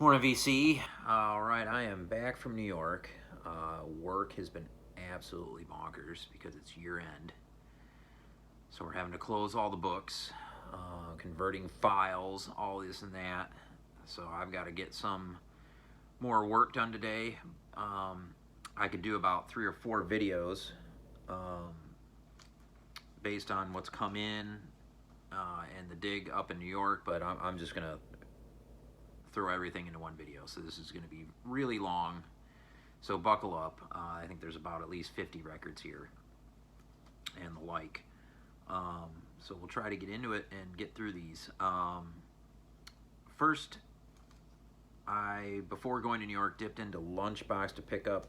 Morning, VC. All right, I am back from New York. Work has been absolutely bonkers because it's year end. So we're having to close all the books, converting files, all this and that. So I've got to get some more work done today. I could do about 3 or 4 videos based on what's come in and the dig up in New York, but I'm just going to throw everything into one video. So this is going to be really long. So buckle up. I think there's about at least 50 records here and the like. So we'll try to get into it and get through these. First, before going to New York, dipped into Lunchbox to pick up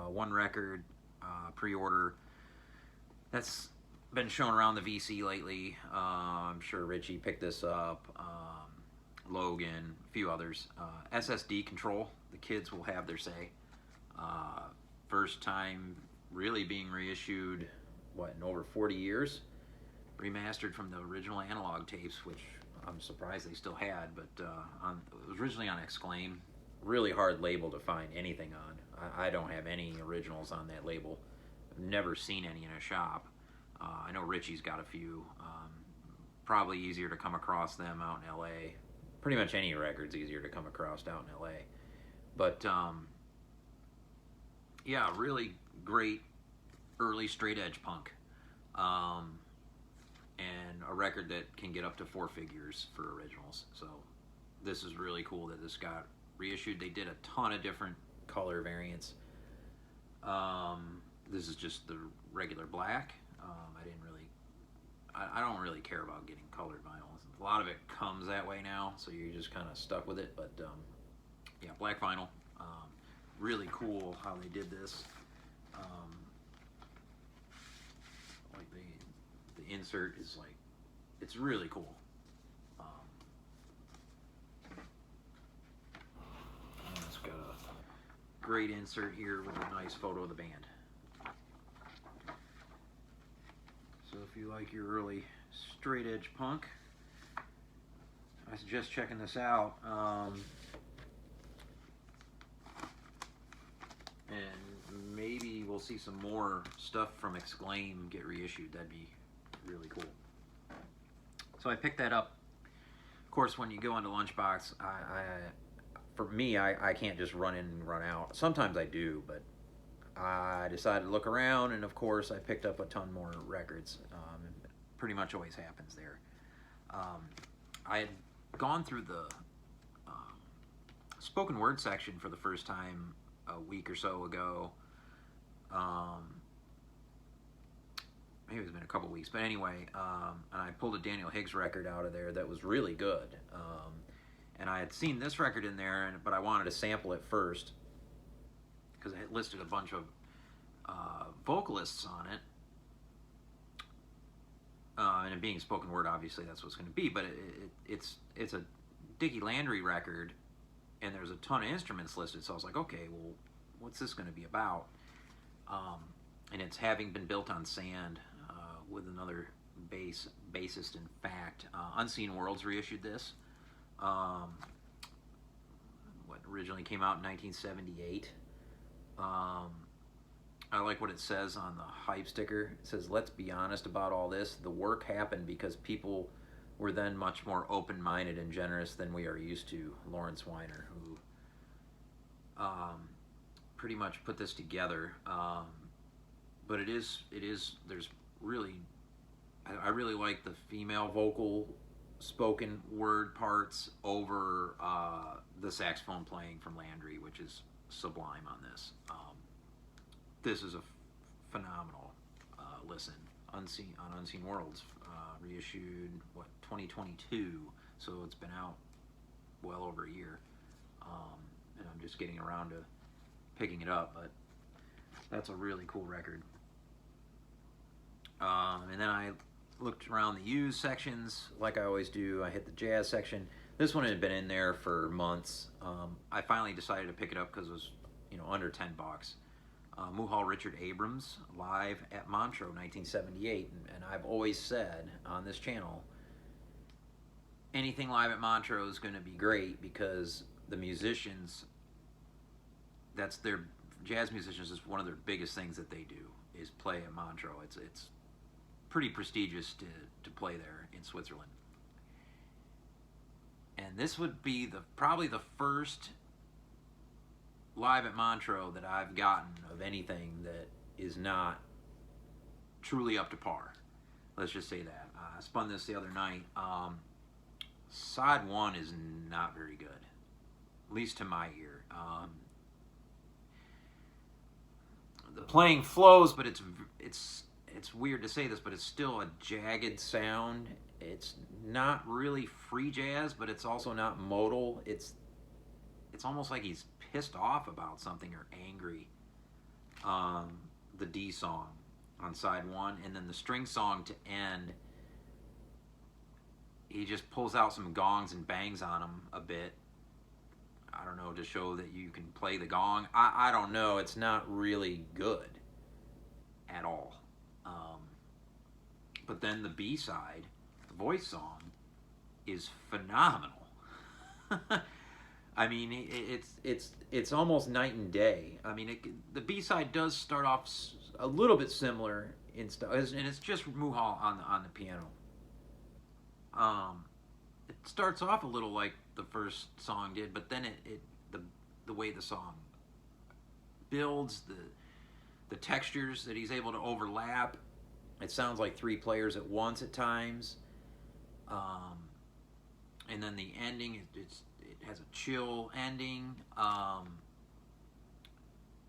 one record, pre-order. That's been shown around the VC lately. I'm sure Richie picked this up. Logan, a few others. SSD Control, the kids will have their say. First time really being reissued, in over 40 years? Remastered from the original analog tapes, which I'm surprised they still had, but it was originally on Exclaim. Really hard label to find anything on. I don't have any originals on that label. I've never seen any in a shop. I know Richie's got a few. Probably easier to come across them out in LA. Pretty much any record's easier to come across out in LA. But yeah, really great early straight edge punk. And a record that can get up to 4 figures for originals. So this is really cool that this got reissued. They did a ton of different color variants. This is just the regular black. I don't really care about getting colored vinyl. A lot of it comes that way now, so you're just kind of stuck with it. But yeah, black vinyl. Really cool how they did this. Like the insert is like, it's really cool. It's got a great insert here with a nice photo of the band. So if you like your early straight edge punk, I suggest checking this out. And maybe we'll see some more stuff from Exclaim get reissued. That'd be really cool. So I picked that up. Of course, when you go into Lunchbox, for me, I can't just run in and run out. Sometimes I do, but I decided to look around, and of course, I picked up a ton more records. It pretty much always happens there. I had gone through the spoken word section for the first time a week or so ago. Maybe it's been a couple weeks, but anyway, and I pulled a Daniel Higgs record out of there that was really good. And I had seen this record in there, but I wanted to sample it first because it listed a bunch of vocalists on it. And it being spoken word, obviously that's what it's going to be, but it's a Dickie Landry record, and there's a ton of instruments listed, so I was like, okay, well, what's this going to be about? And it's having been built on sand with another bassist, in fact. Unseen Worlds reissued this. What originally came out in 1978. I like what it says on the hype sticker. It says, "Let's be honest about all this. The work happened because people were then much more open-minded and generous than we are used to." Lawrence Weiner, who pretty much put this together. But there's really, I really like the female vocal spoken word parts over the saxophone playing from Landry, which is sublime on this. This is a phenomenal listen. Unseen Worlds, reissued 2022, so it's been out well over a year, and I'm just getting around to picking it up, but that's a really cool record. And then I looked around the used sections like I always do. I hit the jazz section. This one had been in there for months. I finally decided to pick it up because it was under $10. Muhal Richard Abrams live at Montreux 1978, and I've always said on this channel anything live at Montreux is going to be great because the musicians, that's their jazz musicians is one of their biggest things that they do is play a Montreux. It's pretty prestigious to play there in Switzerland. And this would be probably the first live at Montreux that I've gotten of anything that is not truly up to par. Let's just say that. I spun this the other night. Side 1 is not very good, at least to my ear. The playing flows, but it's weird to say this, but it's still a jagged sound. It's not really free jazz, but it's also not modal. It's almost like he's pissed off about something or angry. The D song on side 1, and then the string song to end, he just pulls out some gongs and bangs on them a bit. I don't know, to show that you can play the gong. I don't know. It's not really good at all. But then the B side, the voice song, is phenomenal. I mean, it's almost night and day. I mean, the B side does start off a little bit similar in style, and it's just Muhal on the piano. It starts off a little like the first song did, but then the way the song builds, the textures that he's able to overlap, it sounds like 3 players at once at times. And then the ending, it has a chill ending.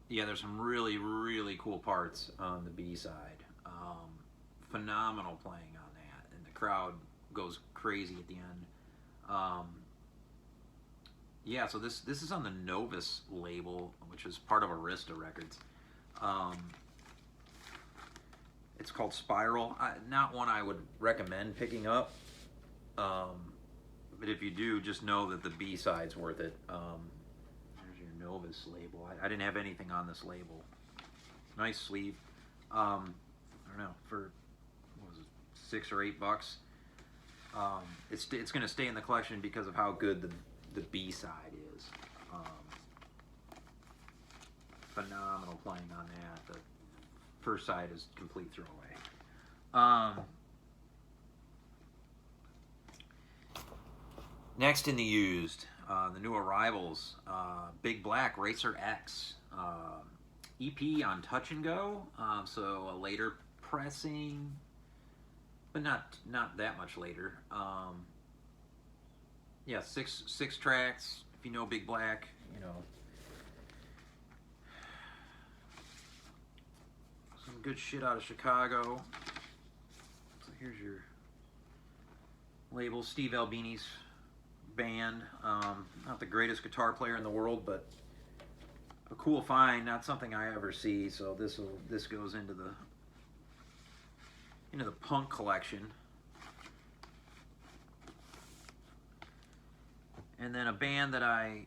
Yeah, there's some really, really cool parts on the B side. Phenomenal playing on that, and the crowd goes crazy at the end. Yeah, so this is on the Novus label, which is part of Arista Records. It's called Spiral. Not one I would recommend picking up, but if you do, just know that the B side's worth it. There's your Novus label. I didn't have anything on this label. Nice sleeve. I don't know, for what was it, $6 or $8. It's going to stay in the collection because of how good the B side is. Phenomenal playing on that. The first side is complete throwaway. Next in the used, the new arrivals, Big Black Racer X, EP on Touch and Go, so a later pressing, but not that much later. Yeah, six tracks. If you know Big Black, you know, some good shit out of Chicago. So here's your label. Steve Albini's band. Not the greatest guitar player in the world, but a cool find. Not something I ever see. So this goes into the punk collection. And then a band that I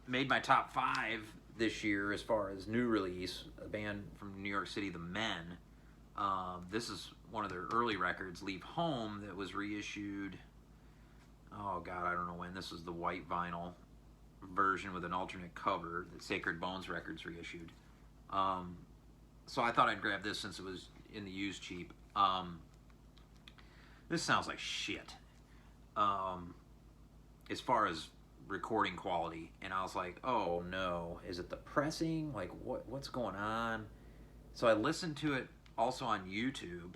made my top 5 this year as far as new release, a band from New York City, The Men. This is one of their early records, Leave Home, that was reissued, oh God, I don't know when. This was the white vinyl version with an alternate cover that Sacred Bones Records reissued. So I thought I'd grab this since it was in the used cheap. This sounds like shit. As far as recording quality, and I was like, oh no, is it the pressing? Like what's going on? So I listened to it also on YouTube,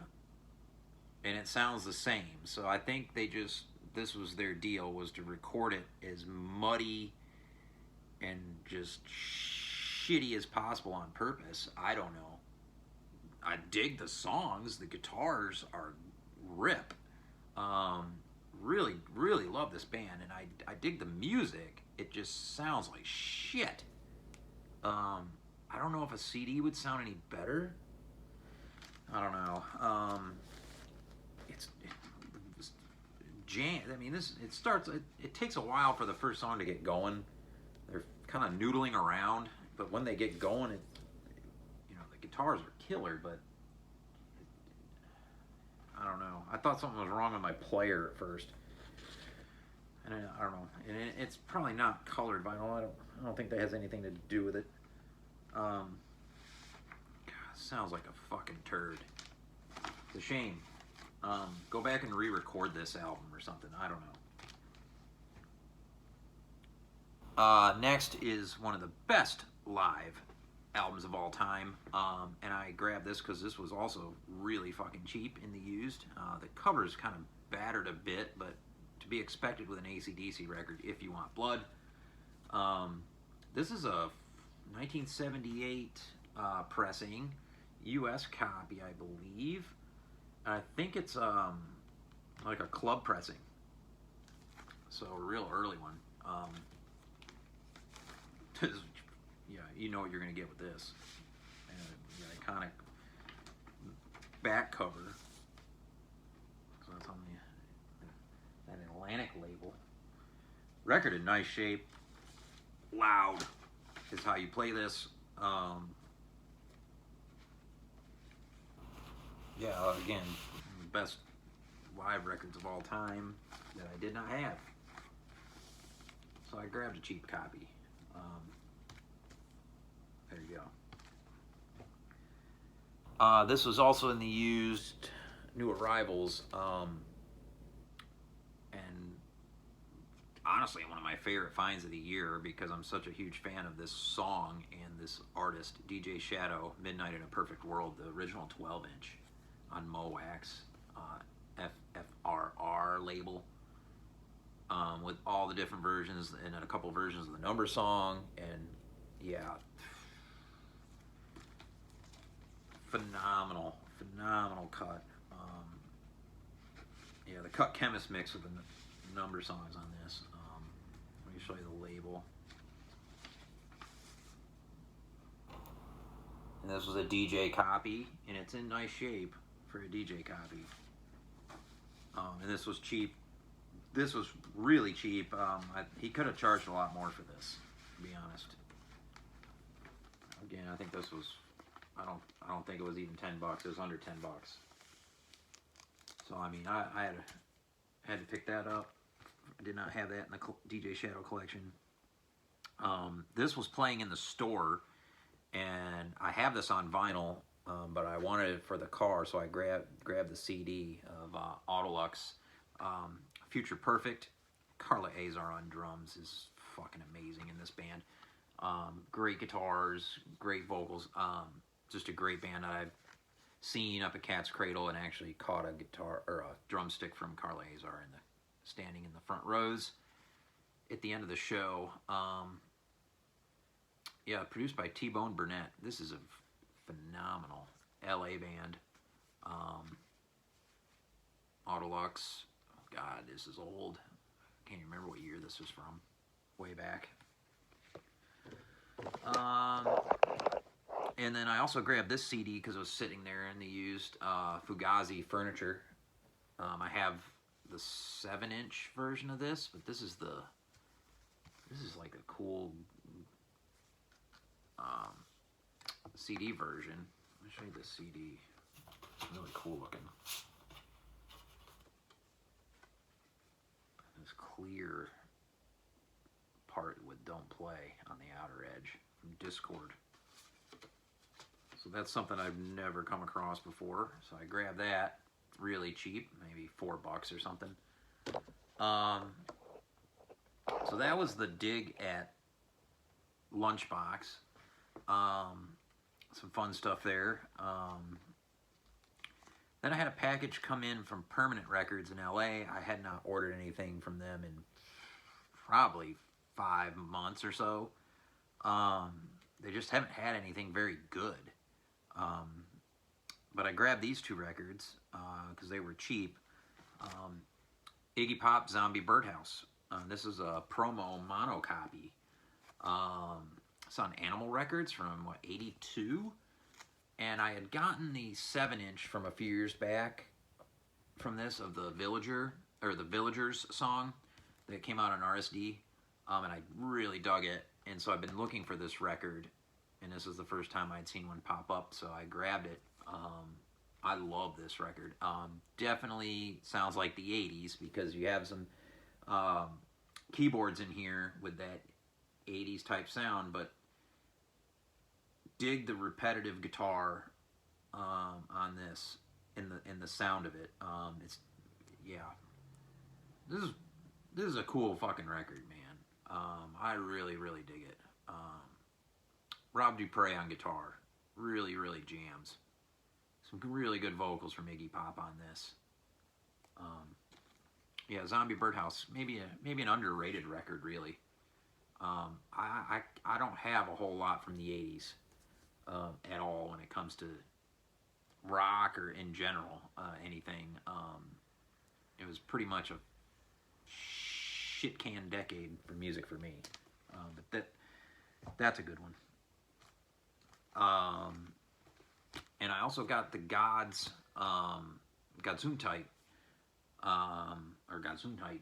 and it sounds the same. So I think this was their deal, was to record it as muddy and just shitty as possible on purpose. I don't know. I dig the songs. The guitars are rip. Really, really love this band, and I dig the music. It just sounds like shit. I don't know if a CD would sound any better. I don't know. It's jam. I mean, it starts. It takes a while for the first song to get going. They're kind of noodling around, but when they get going, the guitars are killer. But I don't know. I thought something was wrong with my player at first. And I don't know, and it's probably not colored vinyl. I don't think that has anything to do with it. God, sounds like a fucking turd. It's a shame. Go back and re-record this album or something. I don't know. Next is one of the best live albums of all time, and I grabbed this because this was also really fucking cheap in the used. The cover's kind of battered a bit, but to be expected with an AC/DC record if you want blood. This is a 1978 pressing, US copy, I believe. I think it's like a club pressing, so a real early one. Yeah, you know what you're gonna get with this. And the iconic back cover. So that's on that Atlantic label. Record in nice shape. Loud is how you play this. Yeah, again, best live records of all time that I did not have. So I grabbed a cheap copy. There you go. This was also in the used new arrivals, and honestly one of my favorite finds of the year because I'm such a huge fan of this song and this artist, DJ Shadow, Midnight in a Perfect World, the original 12-inch on Mowax, FFRR label, with all the different versions and a couple versions of the number song, and yeah, phenomenal cut. Yeah, the Cut Chemist mix with the number songs on this. Let me show you the label. And this was a DJ copy, and it's in nice shape for a DJ copy. And this was cheap. This was really cheap. He could have charged a lot more for this, to be honest. Again, I think this was, I don't think it was even $10. It was under $10. So I mean, I had to pick that up. I did not have that in the DJ Shadow collection. This was playing in the store, and I have this on vinyl, but I wanted it for the car, so I grabbed the CD of Autolux, Future Perfect. Carla Azar on drums is fucking amazing in this band. Great guitars, great vocals. Just a great band that I've seen up at Cat's Cradle, and actually caught a guitar or a drumstick from Carla Azar standing in the front rows at the end of the show. Yeah, produced by T-Bone Burnett. This is a phenomenal LA band. Autolux. Oh God, this is old. Can't even remember what year this was from. Way back. And then I also grabbed this CD because it was sitting there in the used Fugazi Furniture. I have the 7-inch version of this, but this is like a cool CD version. Let me show you the CD. It's really cool looking. This clear part with "Don't Play" on the outer edge from Discord. So that's something I've never come across before. So I grabbed that, really cheap, maybe $4 or something. So that was the dig at Lunchbox. Some fun stuff there. Then I had a package come in from Permanent Records in LA. I had not ordered anything from them in probably 5 months or so. They just haven't had anything very good. But I grabbed these 2 records because they were cheap. Iggy Pop, Zombie Birdhouse. This is a promo mono copy. It's on Animal Records from, what, 82? And I had gotten the 7-inch from a few years back from this, of the Villager, or the Villagers song that came out on RSD. And I really dug it. And so I've been looking for this record, and this is the first time I'd seen one pop up, so I grabbed it. I love this record. Definitely sounds like the 80s, because you have some keyboards in here with that 80s type sound, but dig the repetitive guitar on this, in the sound of it. It's yeah, this is a cool fucking record, man. I really dig it. Rob Dupre on guitar really jams. Some really good vocals from Iggy Pop on this. Yeah, Zombie Birdhouse, maybe an underrated record, really. I don't have a whole lot from the 80s at all when it comes to rock or in general anything. It was pretty much a shit can decade for music for me. But that's a good one. And I also got the Gods Gesundheit, or Gesundheit,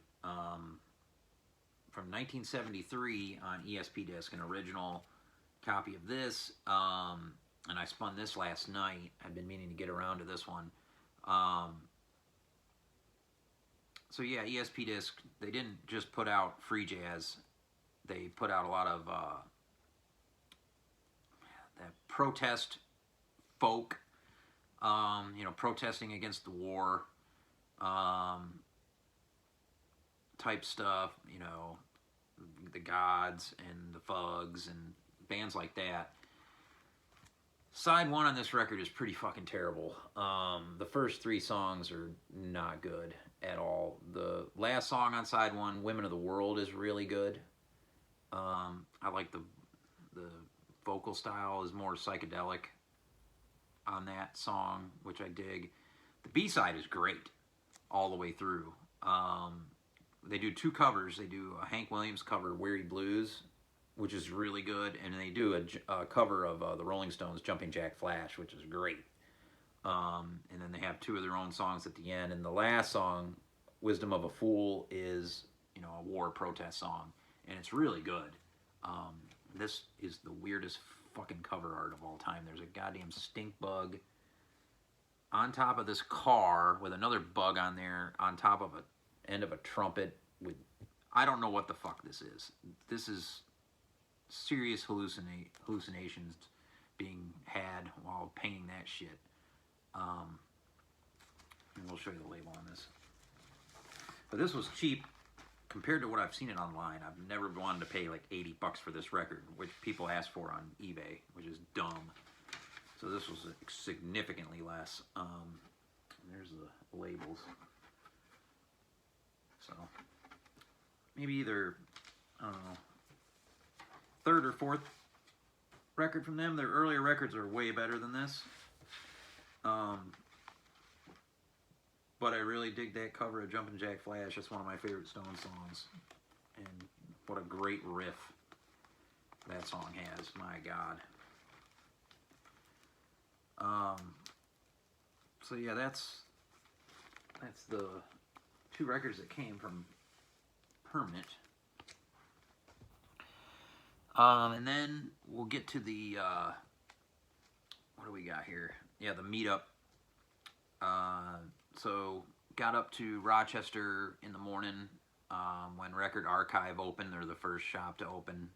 from 1973 on ESP disc, an original copy of this. And I spun this last night. I've been meaning to get around to this one. So yeah, ESP disc, they didn't just put out free jazz. They put out a lot of that protest folk, protesting against the war type stuff, the Gods and the Fugs and bands like that. Side one on this record is pretty fucking terrible. The first 3 songs are not good at all. The last song on side one, Women of the World, is really good. I like the vocal style is more psychedelic on that song, which I dig. The B-side is great all the way through. They do 2 covers. They do a Hank Williams cover, Weary Blues, which is really good, and they do a cover of the Rolling Stones' Jumping Jack Flash, which is great. And then they have 2 of their own songs at the end, and the last song, Wisdom of a Fool, is a war protest song, and it's really good. This is the weirdest fucking cover art of all time. There's a goddamn stink bug on top of this car with another bug on there on top of a end of a trumpet with, I don't know what the fuck this is. This is serious hallucinations being had while painting that shit. And we'll show you the label on this. But this was cheap compared to what I've seen it online. I've never wanted to pay like $80 for this record, which people ask for on eBay, which is dumb. So this was significantly less. There's the labels. So maybe either, I don't know, 3rd or 4th record from them. Their earlier records are way better than this. But I really dig that cover of Jumpin' Jack Flash. It's one of my favorite Stone songs. And what a great riff that song has. My God. So yeah, that's the 2 records that came from Permanent. And then we'll get to the, what do we got here? Yeah, the meetup. So got up to Rochester in the morning when Record Archive opened. They're the first shop to open,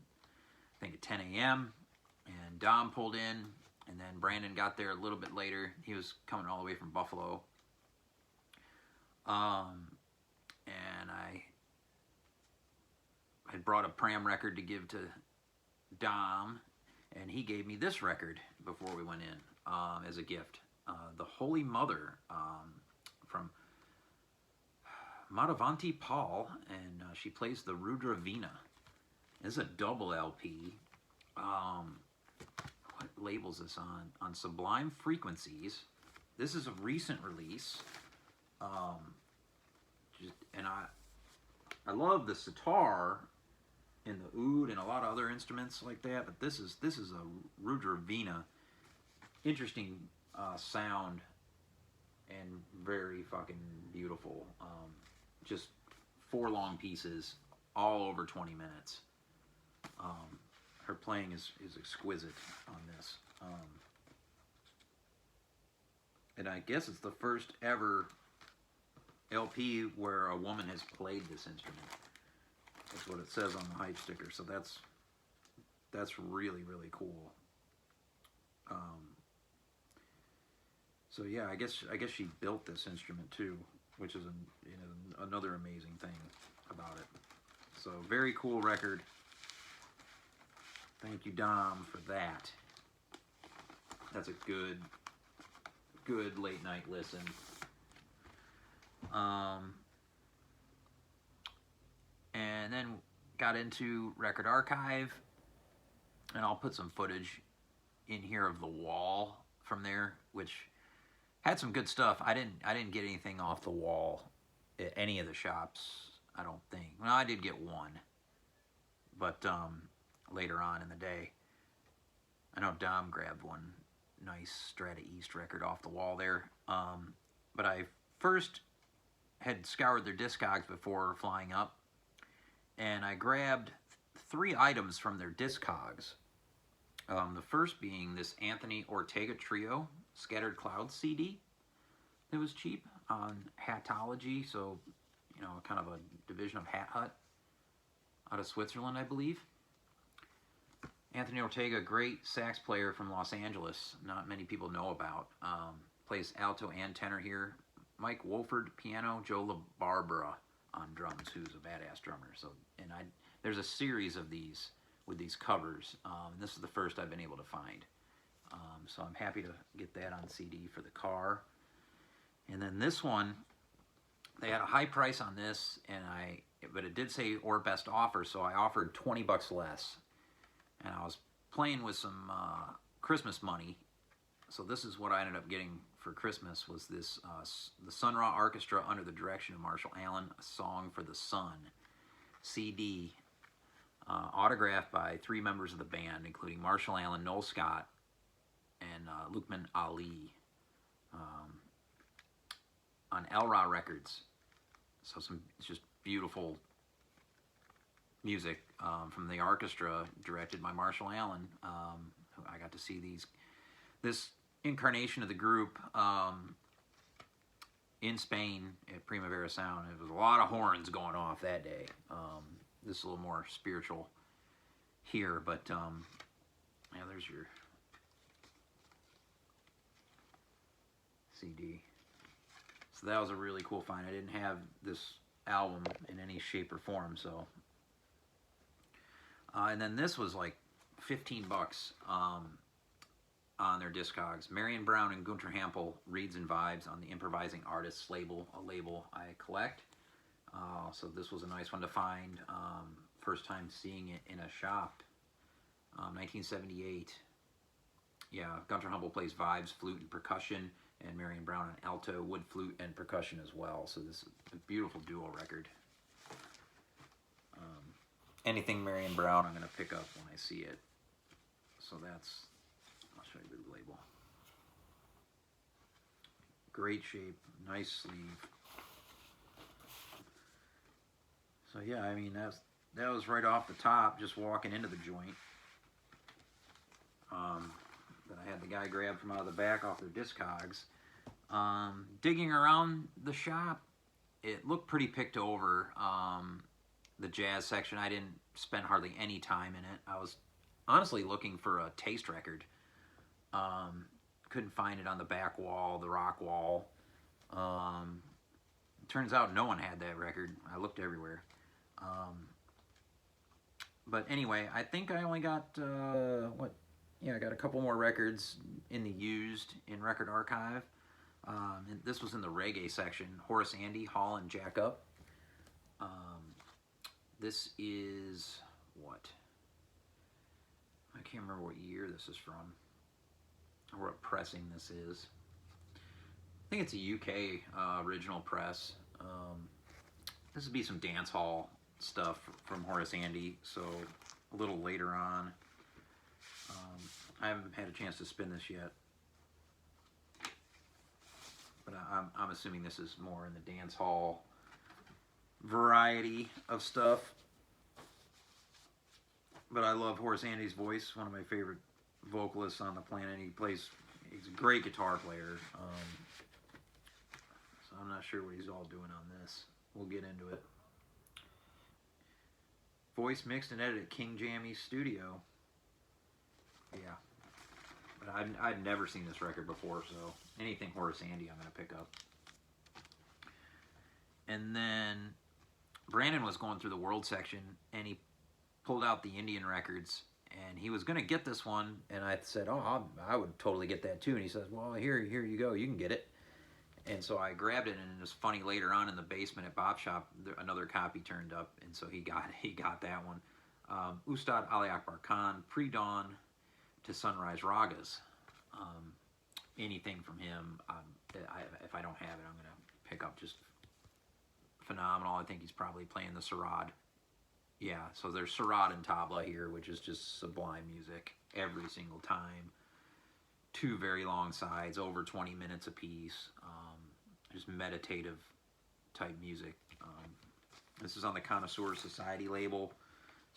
I think at 10 a.m. And Dom pulled in, and then Brandon got there a little bit later. He was coming all the way from Buffalo. And I brought a Pram record to give to Dom, and he gave me this record before we went in as a gift. The Holy Mother from Madhavanti Paul, and she plays the Rudra Veena. This is a double LP. What label is this on? On Sublime Frequencies. This is a recent release. And I love the sitar and the oud and a lot of other instruments like that, but this is a Rudra Veena. Interesting sound and very fucking beautiful. Just 4 long pieces, all over 20 minutes. Her playing is exquisite on this. And I guess it's the first ever LP where a woman has played this instrument. is what it says on the hype sticker. So that's really, really cool. So yeah, I guess she built this instrument too, which is another amazing thing about it. So very cool record. Thank you, Dom, for that. That's a good late night listen. And then got into Record Archive, and I'll put some footage in here of the wall from there, which had some good stuff. I didn't get anything off the wall at any of the shops, I don't think. Well, I did get one, but later on in the day, I know Dom grabbed one nice Strata East record off the wall there. But I first had scoured their Discogs before flying up, and I grabbed 3 items from their Discogs. The first being this Anthony Ortega Trio Scattered Clouds CD that was cheap on Hatology, so kind of a division of Hat Hut out of Switzerland, I believe. Anthony Ortega, great sax player from Los Angeles, not many people know about. Plays alto and tenor here. Mike Wolford, piano. Joe LaBarbera on drums, who's a badass drummer. So, there's a series of these with these covers. And this is the first I've been able to find. So I'm happy to get that on CD for the car. And then this one, they had a high price on this, but it did say or best offer, so I offered $20 less. And I was playing with some Christmas money, so this is what I ended up getting for Christmas, was this the Sun Ra Orchestra under the direction of Marshall Allen, A Song for the Sun CD, autographed by 3 members of the band, including Marshall Allen, Noel Scott, and Lukman Ali, on El-Ra Records. So it's just beautiful music from the orchestra, directed by Marshall Allen. I got to see this incarnation of the group in Spain at Primavera Sound. It was a lot of horns going off that day. This is a little more spiritual here, but yeah, there's your CD. So that was a really cool find. I didn't have this album in any shape or form, so. And then this was like $15 on their Discogs. Marion Brown and Gunter Hampel, Reads and Vibes on the Improvising Artists label, a label I collect. So this was a nice one to find. First time seeing it in a shop. 1978. Yeah, Gunter Hampel plays vibes, flute, and percussion, and Marion Brown on alto, wood, flute, and percussion as well. So this is a beautiful duo record. Anything Marion Brown I'm going to pick up when I see it. So I'll show you the label. Great shape, nice sleeve. So yeah, I mean, that was right off the top, just walking into the joint. That I had the guy grab from out of the back off their Discogs. Digging around the shop, it looked pretty picked over. The jazz section, I didn't spend hardly any time in it. I was honestly looking for a taste record. Couldn't find it on the back wall, the rock wall. Turns out no one had that record. I looked everywhere. But anyway, I think I only got, I got a couple more records in the used in Record Archive. And this was in the reggae section. Horace Andy, Hall and Jack Up. This is what? I can't remember what year this is from, or what pressing this is. I think it's a UK original press. This would be some dance hall stuff from Horace Andy, so a little later on. I haven't had a chance to spin this yet, but I'm assuming this is more in the dance hall variety of stuff. But I love Horace Andy's voice, one of my favorite vocalists on the planet. He's a great guitar player. So I'm not sure what he's all doing on this. We'll get into it. Voice mixed and edited at King Jammy's studio. Yeah. But I'd never seen this record before, so anything Horace Andy I'm going to pick up. And then Brandon was going through the world section, and he pulled out the Indian records, and he was going to get this one, and I said, oh, I would totally get that too. And he says, well, here you go, you can get it. And so I grabbed it, and it was funny, later on in the basement at Bop Shop, another copy turned up, and so he got that one. Ustad Ali Akbar Khan, Pre-Dawn to Sunrise Ragas. Anything from him, if I don't have it, I'm going to pick up. Just phenomenal. I think he's probably playing the Sarod. Yeah, so there's Sarod and Tabla here, which is just sublime music every single time. 2 very long sides, over 20 minutes apiece. Just meditative type music. This is on the Connoisseur Society label,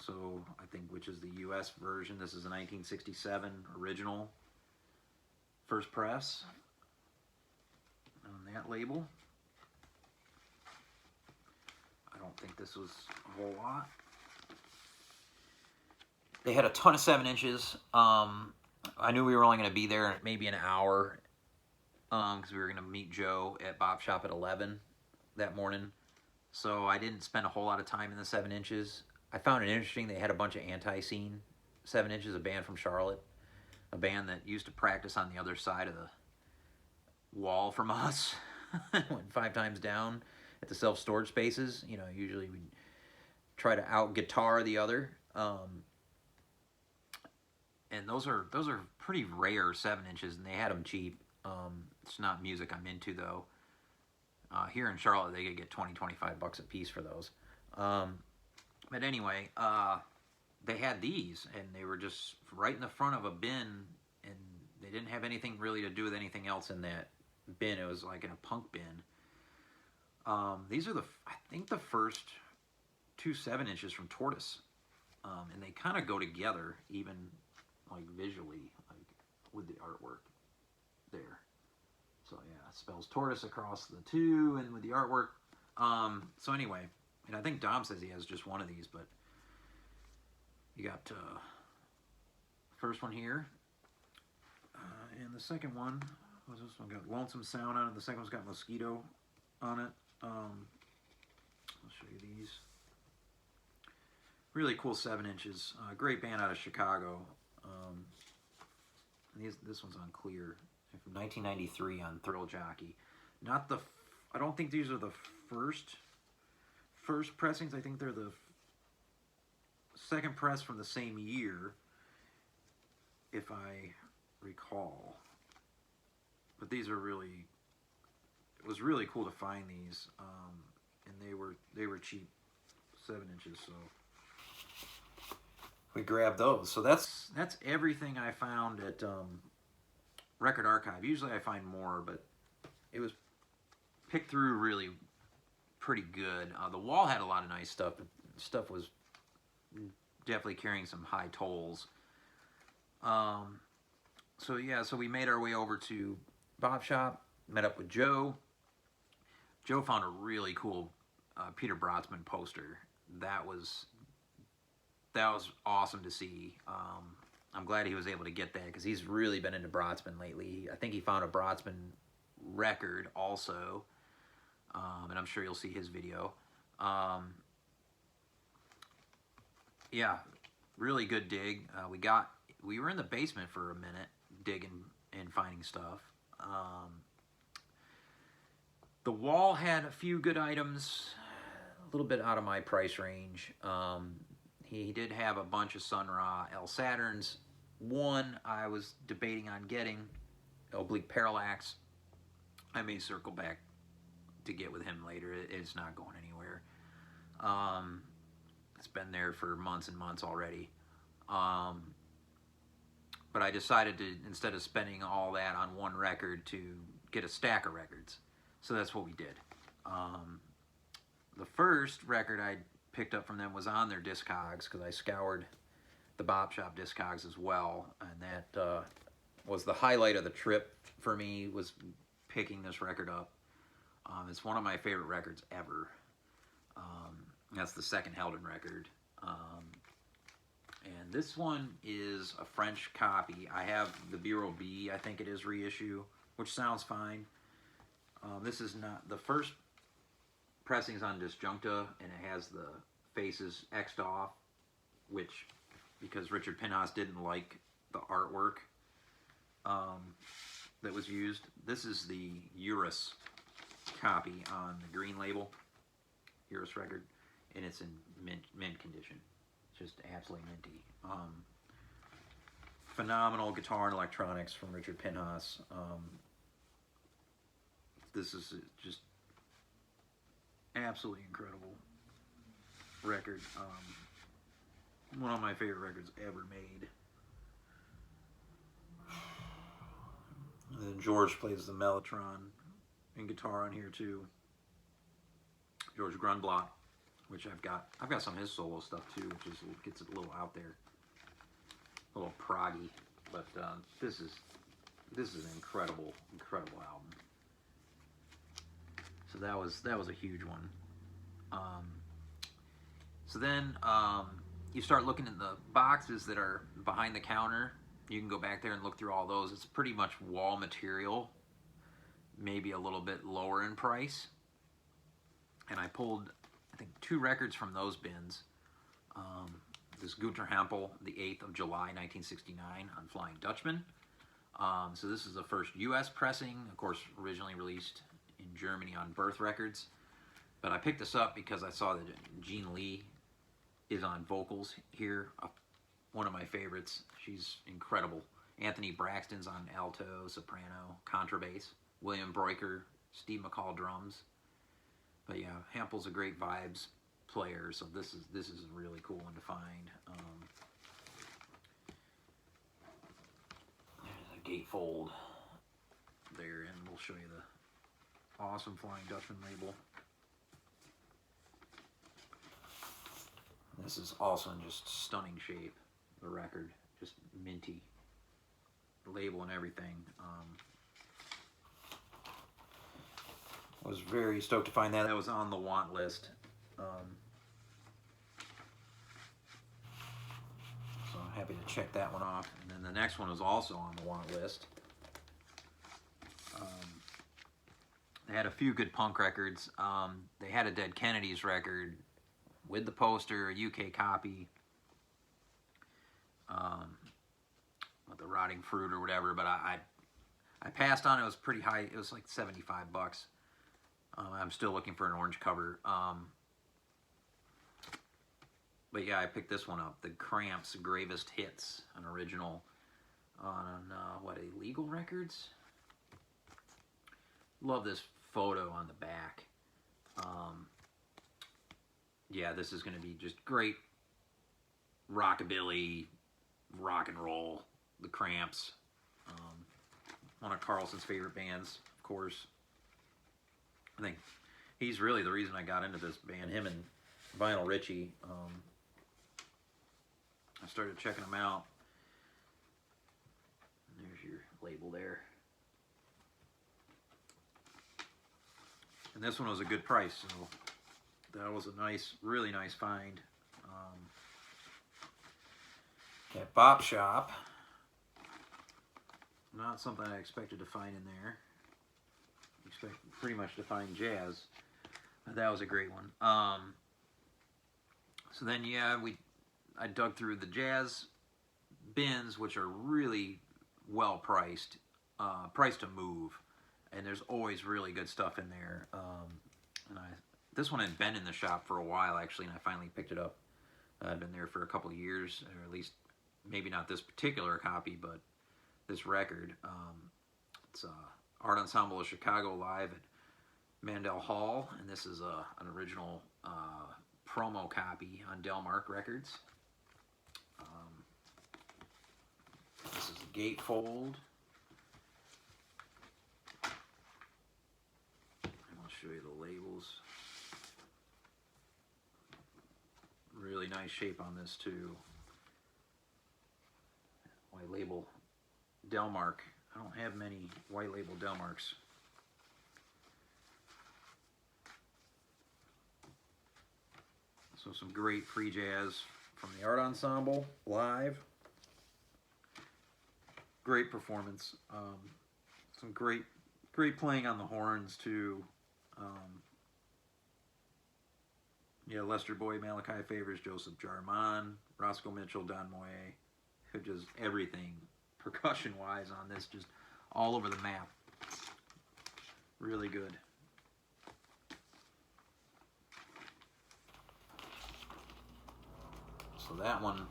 so I think, which is the US version. This is a 1967 original, first press on that label. I don't think this was a whole lot. They had a ton of 7 inches. I knew we were only going to be there maybe an hour, because we were going to meet Joe at Bop Shop at 11 that morning. So I didn't spend a whole lot of time in the 7 inches. I found it interesting. They had a bunch of Anti-Scene 7 inches, a band from Charlotte, a band that used to practice on the other side of the wall from us. Went 5 times down at the self-storage spaces. You know, usually we try to out-guitar the other. And those are pretty rare 7 inches, and they had them cheap. It's not music I'm into, though. Here in Charlotte, they could get $20-25 a piece for those. But anyway, they had these, and they were just right in the front of a bin, and they didn't have anything really to do with anything else in that bin. It was like in a punk bin. These are I think the first 2 7 inches from Tortoise, and they kind of go together, even like visually, like with the artwork there. So yeah, it spells Tortoise across the 2 and with the artwork. So anyway, and I think Dom says he has just one of these, but you got first one here, and the second one, what's this one got? Lonesome Sound on it. The second one's got Mosquito on it. I'll show you these. Really cool 7 inches. Great band out of Chicago. This one's on clear, from 1993 on Thrill Jockey. Not the, I don't think these are the first pressings. I think they're the second press from the same year, if I recall. But these are really, it was really cool to find these, and they were cheap, 7 inches. So we grabbed those. So that's everything I found at Record Archive. Usually I find more, but it was picked through really pretty good. The wall had a lot of nice stuff, but stuff was definitely carrying some high tolls. So yeah, so we made our way over to Bop Shop, met up with Joe. Joe found a really cool Peter Brotzman poster. That was awesome to see. I'm glad he was able to get that, because he's really been into Brotzman lately. I think he found a Brotzman record also, and I'm sure you'll see his video. Yeah, really good dig. We were in the basement for a minute digging and finding stuff. The wall had a few good items, a little bit out of my price range. He did have a bunch of Sun Ra L Saturns. One I was debating on getting, Oblique Parallax. I may circle back to get with him later. It's not going anywhere. It's been there for months and months already. But I decided to, instead of spending all that on one record, to get a stack of records. So that's what we did. The first record I picked up from them was on their Discogs, because I scoured the Bop Shop Discogs as well, and that was the highlight of the trip for me, was picking this record up. It's one of my favorite records ever. That's the second Heldon record. And this one is a French copy. I have the Bureau B, I think it is, reissue, which sounds fine. This is not the first pressings on Disjuncta, and it has the faces X'd off, which, because Richard Pinhas didn't like the artwork that was used. This is the Urus copy on the green label, Urus record, and it's in mint condition. Just absolutely minty. Phenomenal guitar and electronics from Richard Pinhas. This is just absolutely incredible record. One of my favorite records ever made. And then George plays the mellotron and guitar on here too. George Grunblatt, which I've got some of his solo stuff too, which gets it a little out there, a little proggy. But this is an incredible album. So that was a huge one. So then you start looking at the boxes that are behind the counter. You can go back there and look through all those. It's pretty much wall material, maybe a little bit lower in price. And I pulled, I think, 2 records from those bins. This Gunter Hampel, the 8th of July, 1969, on Flying Dutchman. So this is the first U.S. pressing, of course, originally released in Germany on Birth Records. But I picked this up because I saw that Jean Lee is on vocals here. One of my favorites. She's incredible. Anthony Braxton's on alto, soprano, contrabass. William Breuker, Steve McCall drums. But yeah, Hampel's a great vibes player, so this is a really cool one to find. There's a gatefold there, and we'll show you the awesome Flying Dutchman label. This is also in just stunning shape. The record, just minty. The label and everything. I was very stoked to find that. That was on the want list. So I'm happy to check that one off. And then the next one was also on the want list. They had a few good punk records. They had a Dead Kennedys record with the poster, a UK copy, with the Rotting Fruit or whatever, but I passed on it. It was pretty high. It was like $75. I'm still looking for an orange cover. But yeah, I picked this one up. The Cramps Gravest Hits, an original on, what, Illegal Records? Love this photo on the back. Yeah, this is going to be just great rockabilly, rock and roll. The Cramps. One of Carlson's favorite bands, of course. I think he's really the reason I got into this band. Him and Vinyl Richie. I started checking them out. There's your label there. And this one was a good price, so that was a nice, really nice find. At Bop Shop. Not something I expected to find in there. Expect pretty much to find jazz. But that was a great one. So then, yeah, I dug through the jazz bins, which are really well priced, priced to move, and there's always really good stuff in there. And this one had been in the shop for a while actually, and I finally picked it up. I'd been there for a couple of years, or at least maybe not this particular copy, but this record. It's Art Ensemble of Chicago live at Mandel Hall, and this is an original promo copy on Delmark Records. This is a gatefold. And I'll show you the labels. Really nice shape on this too. White label Delmark. I don't have many white label Delmarks. So some great free jazz from the Art Ensemble live. Great performance. Some great playing on the horns too. Yeah, Lester Boyd, Malachi Favors, Joseph Jarman, Roscoe Mitchell, Don Moye, just everything percussion-wise on this, just all over the map. Really good. So that one,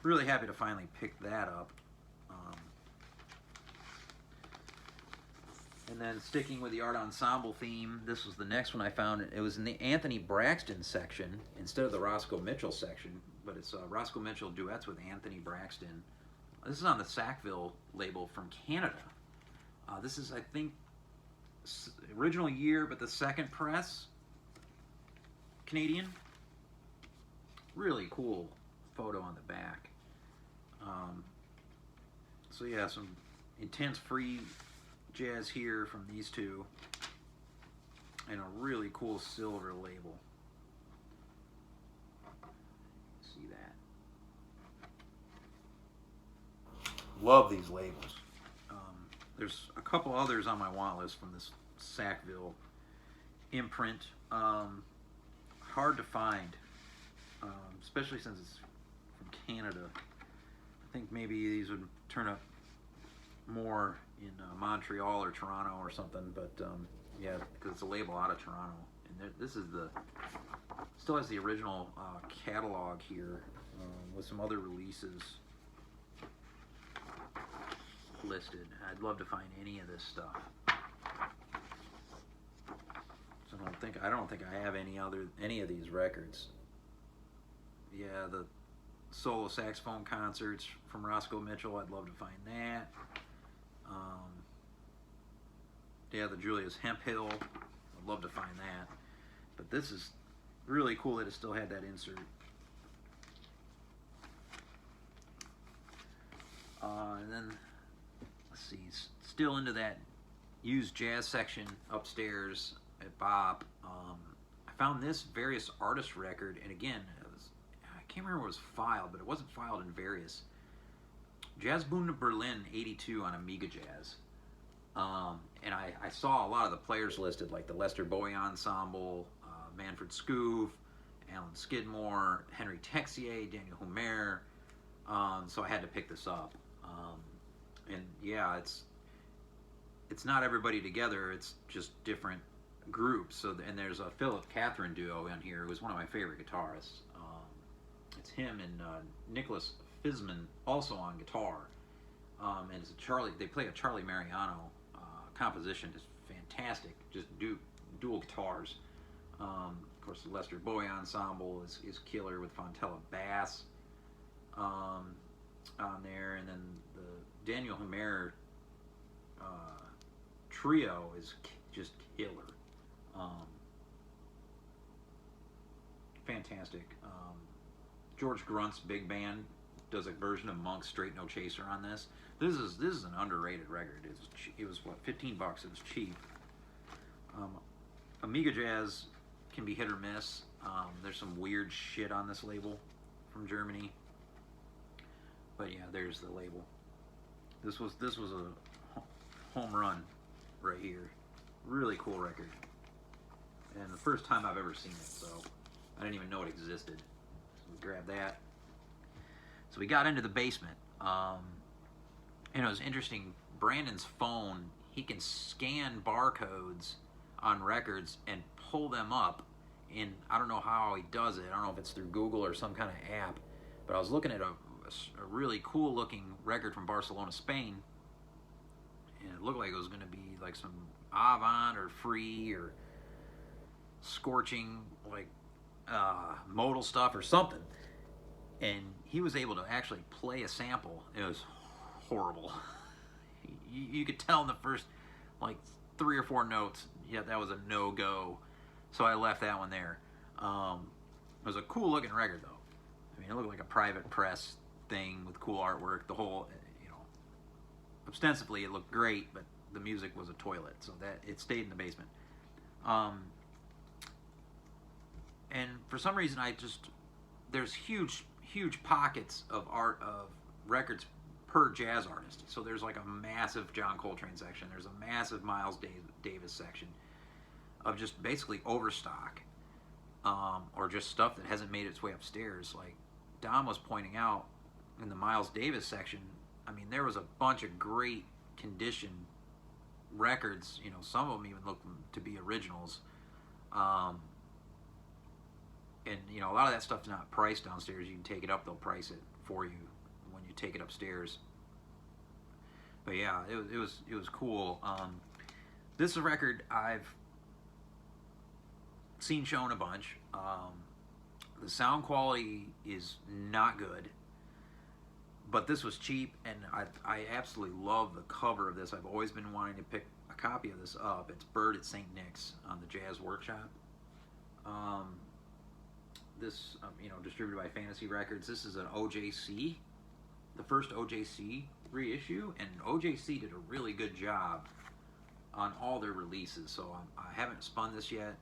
really happy to finally pick that up. And then sticking with the Art Ensemble theme, this was the next one I found. It was in the Anthony Braxton section instead of the Roscoe Mitchell section, but it's Roscoe Mitchell duets with Anthony Braxton. This is on the Sackville label from Canada. This is, I think, original year, but the second press, Canadian. Really cool photo on the back. So yeah, some intense free jazz here from these two, and a really cool silver label. See that? Love these labels. There's a couple others on my want list from this Sackville imprint. Hard to find, especially since it's from Canada. I think maybe these would turn up more in Montreal or Toronto or something, but yeah, because it's a label out of Toronto. And this is still has the original catalog here with some other releases listed. I'd love to find any of this stuff. So I don't think I have any of these records. Yeah, the solo saxophone concerts from Roscoe Mitchell, I'd love to find that. Yeah, the Julius Hemphill, I'd love to find that. But this is really cool that it still had that insert. And then, let's see, still into that used jazz section upstairs at Bop. I found this Various Artists record, and again, I can't remember what it was filed, but it wasn't filed in Various. Jazz Boom to Berlin 82 on Amiga Jazz. And I saw a lot of the players listed, like the Lester Bowie Ensemble, Manfred Scoof, Alan Skidmore, Henry Texier, Daniel Humer. So I had to pick this up. And yeah, it's not everybody together, it's just different groups. So, and there's a Philip Catherine duo in here who is one of my favorite guitarists. It's him and Nicholas Fisman also on guitar. And it's they play a Charlie Mariano composition, just fantastic, just dual guitars. Of course, the Lester Bowie Ensemble is killer with Fontella bass on there, and then the Daniel Humer trio is just killer. Fantastic. George Grunt's big band does a version of Monk's Straight No Chaser on this. This is an underrated record. It was what, $15? It was cheap. Amiga Jazz can be hit or miss. There's some weird shit on this label from Germany. But yeah, there's the label. This was a home run right here. Really cool record. And the first time I've ever seen it, so I didn't even know it existed. So we grabbed that. So we got into the basement. And it was interesting, Brandon's phone, he can scan barcodes on records and pull them up, and I don't know how he does it. I don't know if it's through Google or some kind of app, but I was looking at a really cool looking record from Barcelona, Spain, and it looked like it was going to be like some avant or free or scorching, like modal stuff or something, and he was able to actually play a sample. It was horrible. You could tell in the first like 3 or 4 notes, yeah, that was a no-go. So I left that one there. It was a cool looking record though. I mean, it looked like a private press thing with cool artwork. The whole, ostensibly it looked great, but the music was a toilet, so that it stayed in the basement. And for some reason, there's huge huge pockets of records per jazz artist. So there's like a massive John Coltrane section. There's a massive Miles Davis section of just basically overstock, or just stuff that hasn't made its way upstairs. Like Dom was pointing out in the Miles Davis section, I mean, there was a bunch of great condition records. You know, some of them even look to be originals. And you know, a lot of that stuff's not priced downstairs. You can take it up; they'll price it for you when you take it upstairs. But yeah, it was cool. This is a record I've seen shown a bunch. The sound quality is not good, but this was cheap, and I absolutely love the cover of this. I've always been wanting to pick a copy of this up. It's Bird at St. Nick's on the Jazz Workshop. This, you know, distributed by Fantasy Records. This is an OJC, the first OJC reissue, and OJC did a really good job on all their releases. So I haven't spun this yet.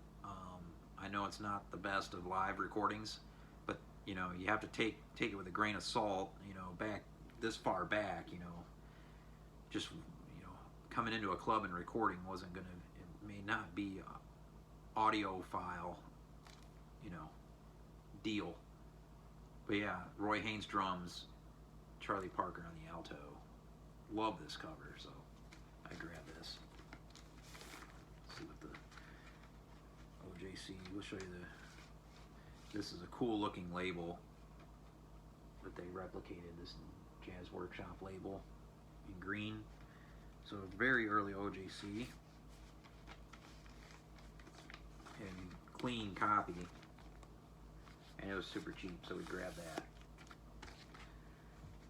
I know it's not the best of live recordings, but you know, you have to take it with a grain of salt. You know, back this far back, you know, just, you know, coming into a club and recording wasn't gonna. It may not be a audiophile, you know, deal. But yeah, Roy Haynes drums, Charlie Parker on the alto. Love this cover, so I grabbed this. Let's see what the OJC, we'll show you this is a cool looking label that they replicated, this Jazz Workshop label in green. So very early OJC. And clean copy. And it was super cheap, so we grabbed that.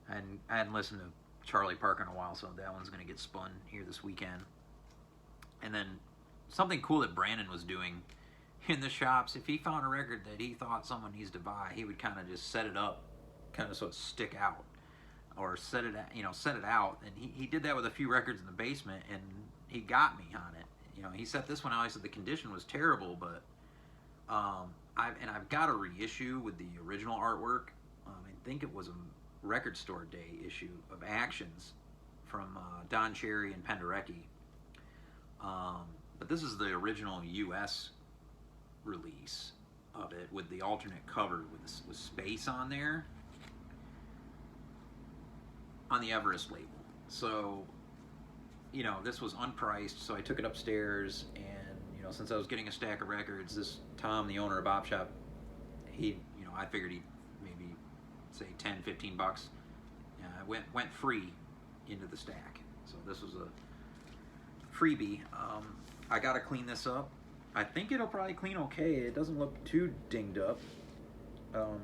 And I hadn't listened to Charlie Parker in a while, so that one's going to get spun here this weekend. And then something cool that Brandon was doing in the shops, if he found a record that he thought someone needs to buy, he would kind of just set it up, kind of so it stick out, or set it out. And he did that with a few records in the basement, and he got me on it. You know, he set this one out. He said the condition was terrible, but I've got a reissue with the original artwork. I think it was a record store day issue of Actions from Don Cherry and Penderecki. But this is the original U.S. release of it with the alternate cover with space on there on the Everest label. So, you know, this was unpriced, so I took it upstairs, and you know, since I was getting a stack of records, this Tom, the owner of Bop Shop, I figured he'd maybe say 10, 15 bucks. Went free into the stack. So this was a freebie. I gotta clean this up. I think it'll probably clean okay. It doesn't look too dinged up.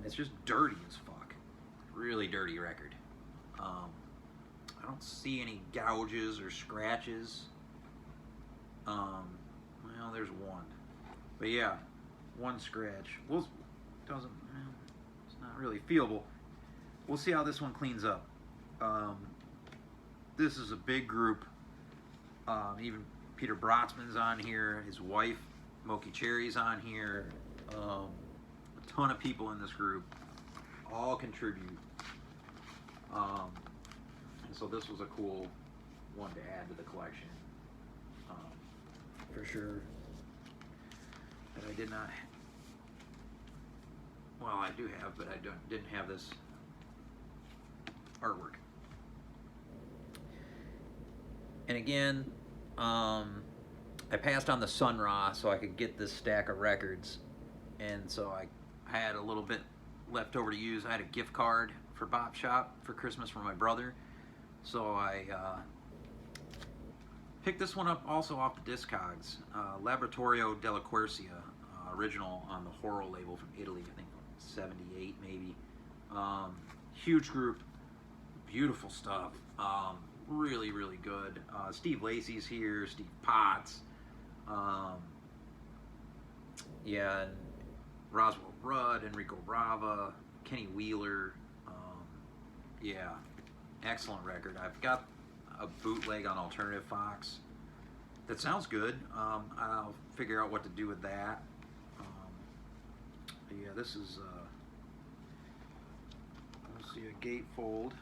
It's just dirty as fuck. Really dirty record. I don't see any gouges or scratches. Well, there's one. But yeah, one scratch. It's not really feelable. We'll see how this one cleans up. This is a big group. Even Peter Brotzman's on here. His wife, Moki Cherry's on here. A ton of people in this group. All contribute. And so this was a cool one to add to the collection. For sure. But I did not... Well, I do have, but I didn't have this artwork. And again, I passed on the Sun Ra so I could get this stack of records, and so I had a little bit left over to use. I had a gift card for Bop Shop for Christmas for my brother, so I picked this one up also off the Discogs, Laboratorio della Quercia, original on the Horo label from Italy, I think 78 maybe. Huge group, beautiful stuff. Really, really good. Steve Lacy's here, Steve Potts. Yeah, and Roswell Rudd, Enrico Brava, Kenny Wheeler. Yeah, excellent record. I've got a bootleg on Alternative Fox that sounds good. I'll figure out what to do with that. But yeah, this is See a gatefold.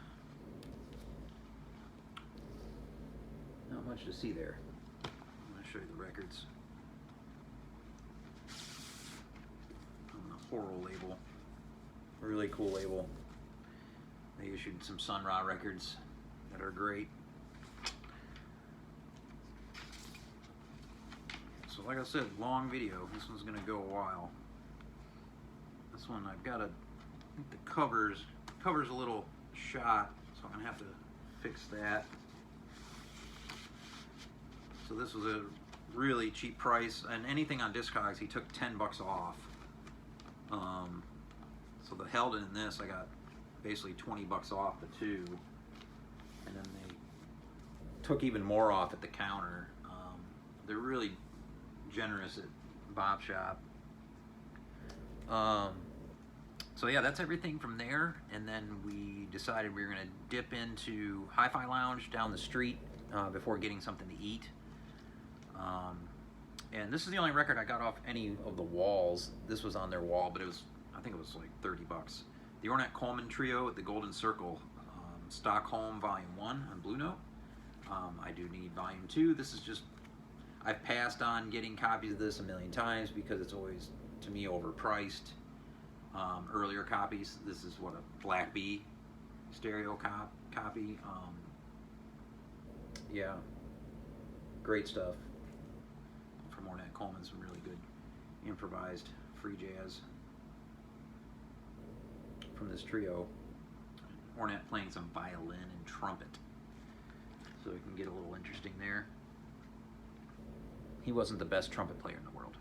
Not much to see there. I'm going to show you the records. On the Horror label. Really cool label. They issued some Sun Ra records that are great. So like I said, long video. This one's going to go a while. This one I've got to, I think the cover's a little shot, so I'm going to have to fix that. So this was a really cheap price, and anything on Discogs he took 10 bucks off. So the Helden in this I got basically 20 bucks off the two, and then they took even more off at the counter. They're really generous at Bop Shop. So yeah, that's everything from there, and then we decided we were going to dip into Hi-Fi Lounge down the street before getting something to eat. And this is the only record I got off any of the walls. This was on their wall, but I think it was like 30 bucks. The Ornette Coleman Trio at the Golden Circle, Stockholm Volume 1 on Blue Note. I do need Volume 2. This is just, I've passed on getting copies of this a million times because it's always, to me, overpriced. Earlier copies, this is what, a Black Bee stereo copy. Yeah, great stuff from Ornette Coleman. Some really good improvised free jazz from this trio. Ornette playing some violin and trumpet, so it can get a little interesting there. He wasn't the best trumpet player in the world,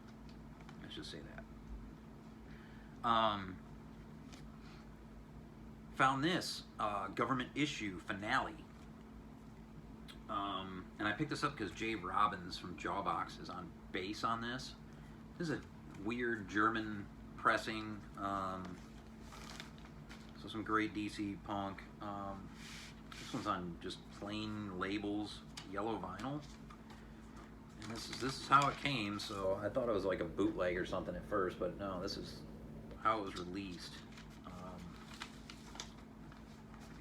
let's just say that. Found this government issue finale, and I picked this up because Jay Robbins from Jawbox is on bass on this. This is a weird German pressing, so some great DC punk. This one's on just plain labels, yellow vinyl, and this is how it came. So I thought it was like a bootleg or something at first, but no, this is how it was released.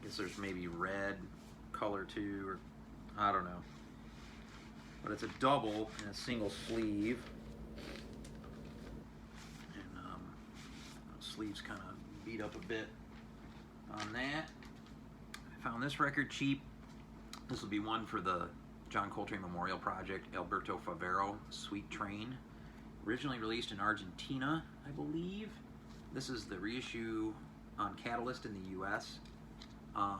I guess there's maybe red color too, or I don't know. But it's a double and a single sleeve. And the sleeves kind of beat up a bit on that. I found this record cheap. This will be one for the John Coltrane Memorial Project, Alberto Favero, Sweet Train. Originally released in Argentina, I believe. This is the reissue on Catalyst in the US. I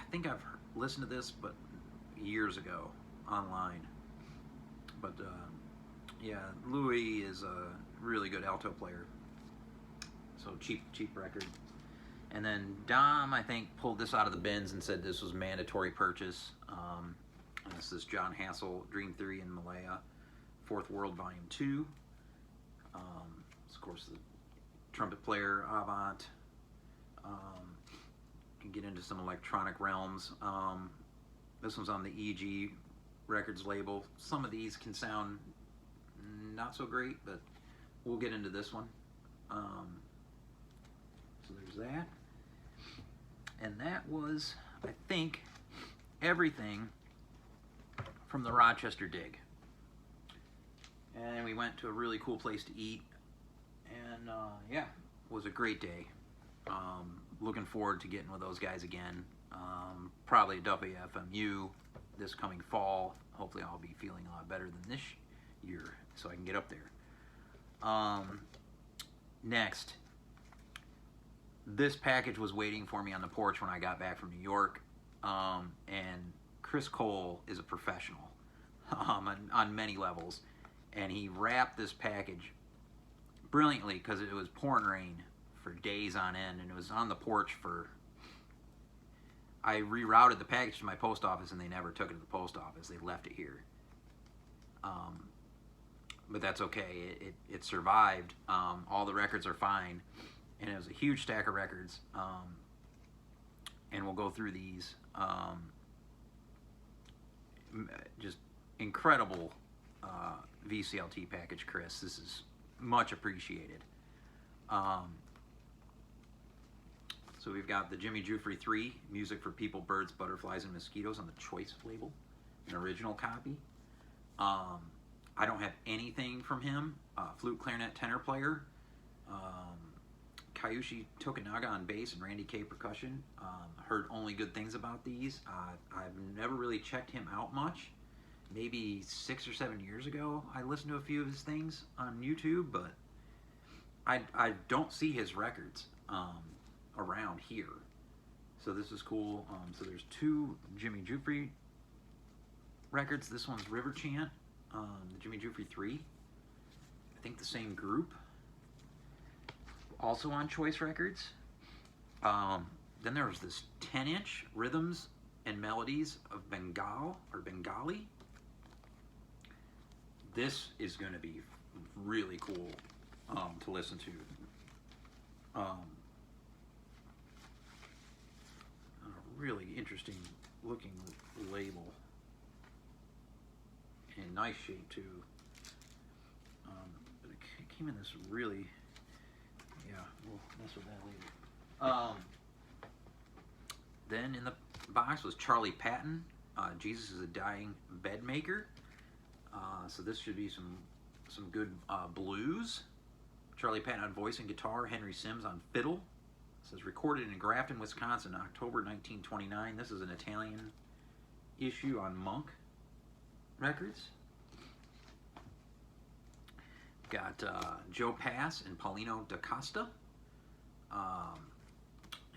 think I've listened to this, but years ago online. But yeah, Louis is a really good alto player. So cheap record. And then Dom, I think, pulled this out of the bins and said this was mandatory purchase. This is John Hassel, Dream Theory in Malaya, Fourth World Volume 2. Of course, the trumpet player, Avant. Can get into some electronic realms. This one's on the EG Records label. Some of these can sound not so great, but we'll get into this one. So there's that. And that was, I think, everything from the Rochester Dig. And we went to a really cool place to eat. And yeah, it was a great day. Looking forward to getting with those guys again. Probably at WFMU this coming fall. Hopefully I'll be feeling a lot better than this year so I can get up there. Next, this package was waiting for me on the porch when I got back from New York. And Chris Cole is a professional on many levels. And he wrapped this package brilliantly because it was pouring rain for days on end, and it was on the porch for, I rerouted the package to my post office and they never took it to the post office. They left it here. But that's okay. It survived. All the records are fine. And it was a huge stack of records. And we'll go through these. Just incredible VCLT package, Chris. This is much appreciated. So we've got the Jimmy Jufrey 3, Music for People, Birds, Butterflies, and Mosquitoes on the Choice label, an original copy. I don't have anything from him. Flute, clarinet, tenor player. Kyushi Tokunaga on bass and Randy K percussion. Heard only good things about these. I've never really checked him out much. Maybe 6 or 7 years ago I listened to a few of his things on YouTube, but I don't see his records around here. So this is cool. So there's 2 Jimmy Jufrey records. This one's River Chant, the Jimmy Jufrey 3. I think the same group. Also on Choice Records. Then there was this 10-inch Rhythms and Melodies of Bengal, or Bengali. This is going to be really cool to listen to. A really interesting looking label. And nice shape too. But it came in this really, yeah, we'll mess with that later. Then in the box was Charlie Patton, Jesus is a Dying Bed Maker. So this should be some good blues. Charlie Patton on voice and guitar, Henry Sims on fiddle. It says recorded in Grafton, Wisconsin, October 1929. This is an Italian issue on Monk Records. Got Joe Pass and Paulino da Costa.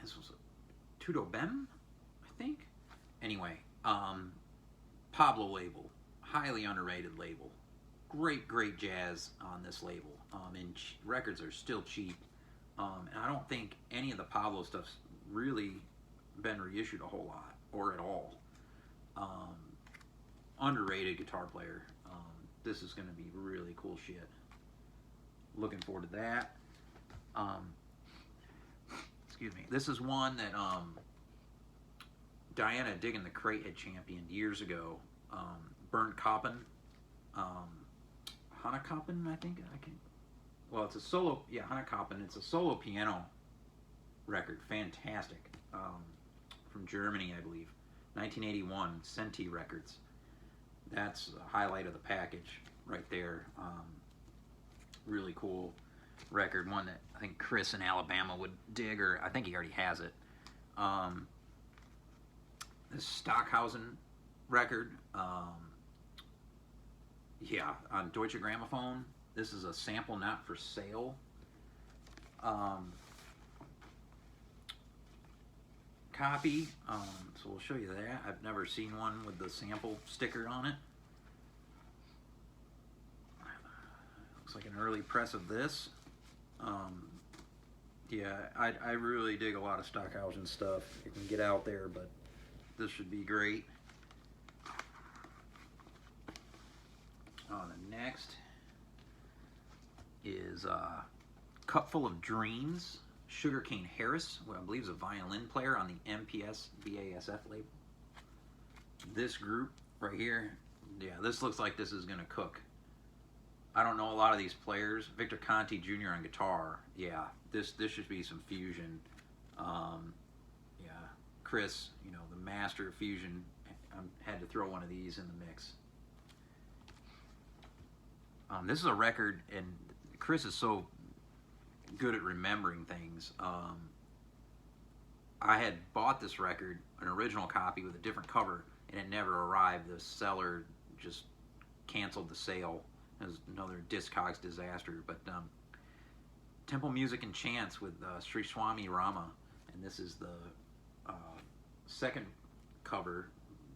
This was a Tudo Bem, I think. Anyway, Pablo label, highly underrated label. Great jazz on this label. And records are still cheap. And I don't think any of the Pablo stuff's really been reissued a whole lot, or at all. Underrated guitar player. This is going to be really cool shit. Looking forward to that. Excuse me. This is one that Diana Dig in the Crate had championed years ago. Bernd Koppen. Hannah Koppen, I think. Well, it's a solo. Yeah, Hannah Koppen. It's a solo piano record. Fantastic. From Germany, I believe. 1981, Senti Records. That's the highlight of the package right there. Really cool record. One that I think Chris in Alabama would dig, or I think he already has it. This Stockhausen record. Yeah, on Deutsche Grammophon. This is a sample not for sale. Copy. So we'll show you that. I've never seen one with the sample sticker on it. Looks like an early press of this. Yeah, I really dig a lot of Stockhausen stuff. You can get out there, but this should be great. The next is Cupful of Dreams, Sugarcane Harris, who I believe is a violin player on the MPS BASF label. This group right here, yeah, this looks like this is going to cook. I don't know a lot of these players. Victor Conti Jr. on guitar. Yeah, this should be some fusion. Yeah, Chris, you know, the master of fusion, had to throw one of these in the mix. This is a record, and Chris is so good at remembering things. I had bought this record, an original copy with a different cover, and it never arrived. The seller just canceled the sale. It was another Discogs disaster. But Temple Music and Chants with Sri Swami Rama, and this is the second cover.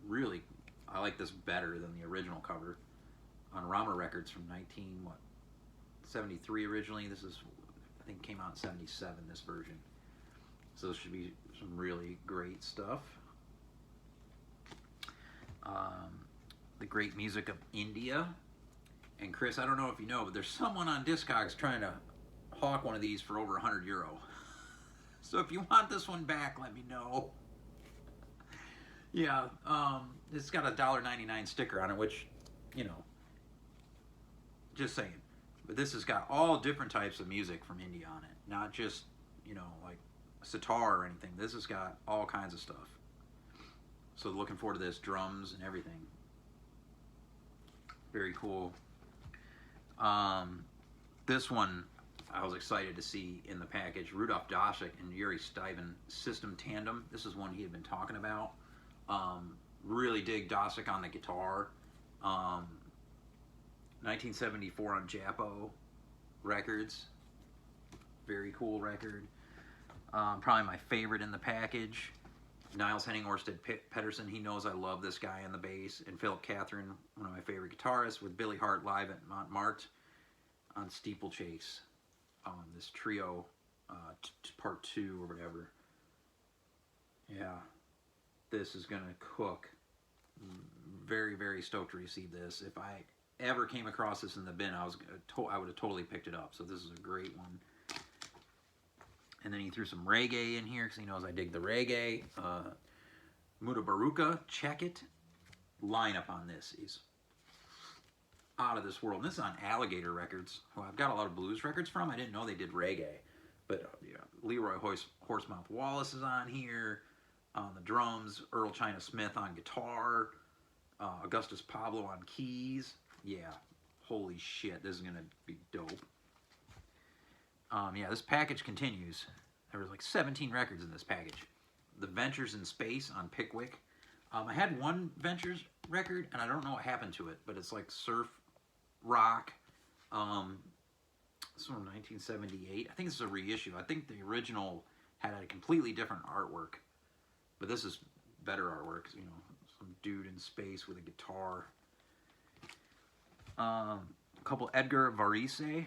Really, I like this better than the original cover. On Rama Records from 1973 originally. This is, I think, came out in 77, this version. So this should be some really great stuff. The Great Music of India. And Chris, I don't know if you know, but there's someone on Discogs trying to hawk one of these for over €100. So if you want this one back, let me know. Yeah, it's got a $1.99 sticker on it, which, you know, just saying. But this has got all different types of music from India on it. Not just, you know, like sitar or anything. This has got all kinds of stuff. So looking forward to this, drums and everything. Very cool. This one I was excited to see in the package. Rudolf Doshik and Yuri Stiven System Tandem. This is one he had been talking about. Really dig Doshik on the guitar. 1974 on Japo Records. Very cool record. Probably my favorite in the package. Niles Henning Orsted Pedersen, he knows I love this guy on the bass. And Philip Catherine, one of my favorite guitarists, with Billy Hart live at Montmartre on Steeplechase. This trio, part 2 or whatever. Yeah, this is gonna cook. Very, very stoked to receive this. If I ever came across this in the bin, I would have totally picked it up. So this is a great one. And then he threw some reggae in here because he knows I dig the reggae. Mutabaruka, check it. Lineup on this is out of this world. And this is on Alligator Records, who I've got a lot of blues records from. I didn't know they did reggae. But yeah, Leroy Horsemouth Wallace is on here. On the drums, Earl China Smith on guitar. Augustus Pablo on keys. Yeah, holy shit, this is going to be dope. Yeah, this package continues. There was like 17 records in this package. The Ventures in Space on Pickwick. I had one Ventures record, and I don't know what happened to it, but it's like surf rock. This one, 1978. I think this is a reissue. I think the original had a completely different artwork, but this is better artwork. You know, some dude in space with a guitar. A couple Edgar Varese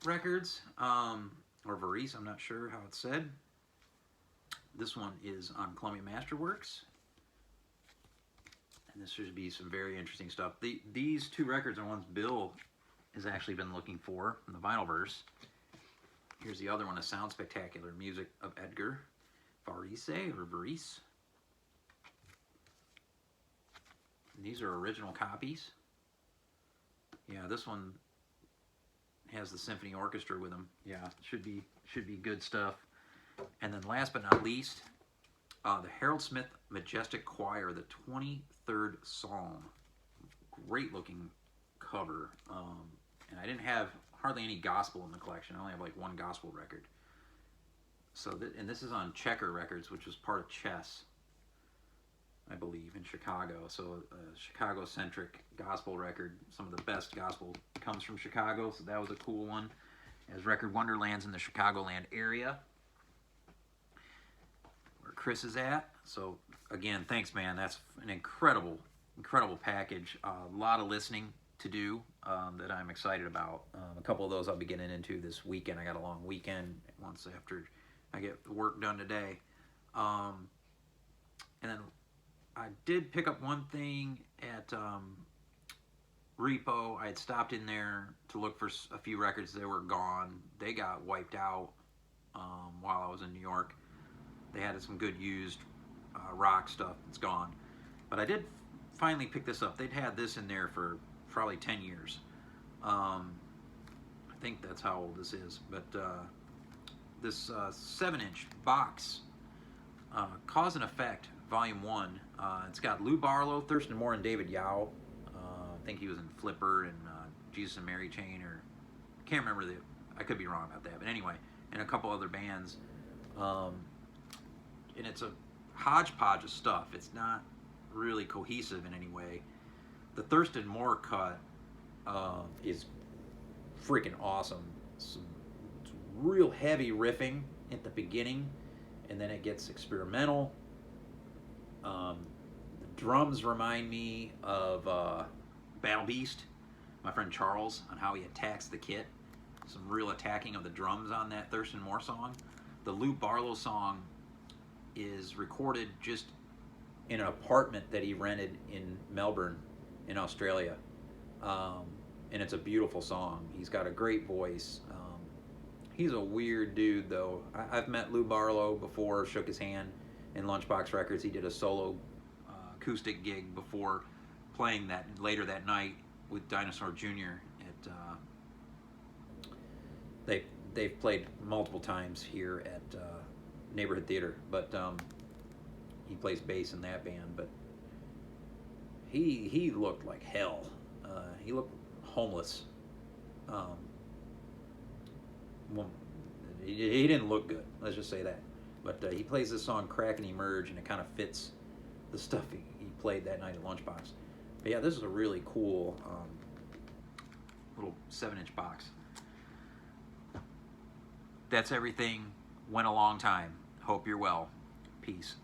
records, or Varese, I'm not sure how it's said. This one is on Columbia Masterworks, and this should be some very interesting stuff. These 2 records are ones Bill has actually been looking for in the Vinylverse. Here's the other one, A Sound Spectacular, music of Edgar Varese, or Varese. And these are original copies. Yeah, this one has the symphony orchestra with them. Yeah, should be good stuff. And then last but not least, the Harold Smith Majestic Choir, the 23rd Psalm. Great looking cover. And I didn't have hardly any gospel in the collection. I only have like one gospel record. So and this is on Checker Records, which was part of Chess, I believe, in Chicago. So a Chicago-centric gospel record. Some of the best gospel comes from Chicago, so that was a cool one. As Record Wonderland's in the Chicagoland area, where Chris is at. So again, thanks, man. That's an incredible package. A lot of listening to do that I'm excited about. A couple of those I'll be getting into this weekend. I got a long weekend once after I get the work done today. And then I did pick up one thing at Repo. I had stopped in there to look for a few records. They were gone. They got wiped out while I was in New York. They had some good used rock stuff that's gone. But I did finally pick this up. They'd had this in there for probably 10 years. I think that's how old this is. But this 7-inch box, Cause and Effect, Volume 1. It's got Lou Barlow, Thurston Moore, and David Yao. I think he was in Flipper and Jesus and Mary Chain, or can't remember I could be wrong about that. But anyway, and a couple other bands. And it's a hodgepodge of stuff. It's not really cohesive in any way. The Thurston Moore cut is freaking awesome. It's real heavy riffing at the beginning, and then it gets experimental. The drums remind me of Battle Beast, my friend Charles, on how he attacks the kit. Some real attacking of the drums on that Thurston Moore song. The Lou Barlow song is recorded just in an apartment that he rented in Melbourne, in Australia. And it's a beautiful song. He's got a great voice. He's a weird dude, though. I've met Lou Barlow before, shook his hand in Lunchbox Records. He did a solo acoustic gig before playing that later that night with Dinosaur Jr. They've played multiple times here at neighborhood theater, but he plays bass in that band. But he looked like hell. He looked homeless. Um, well, he didn't look good. Let's just say that. But he plays this song "Crack and Emerge," and it kind of fits the stuff he played that night at Lunchbox. But yeah, this is a really cool little 7-inch box. That's everything. Went a long time. Hope you're well. Peace.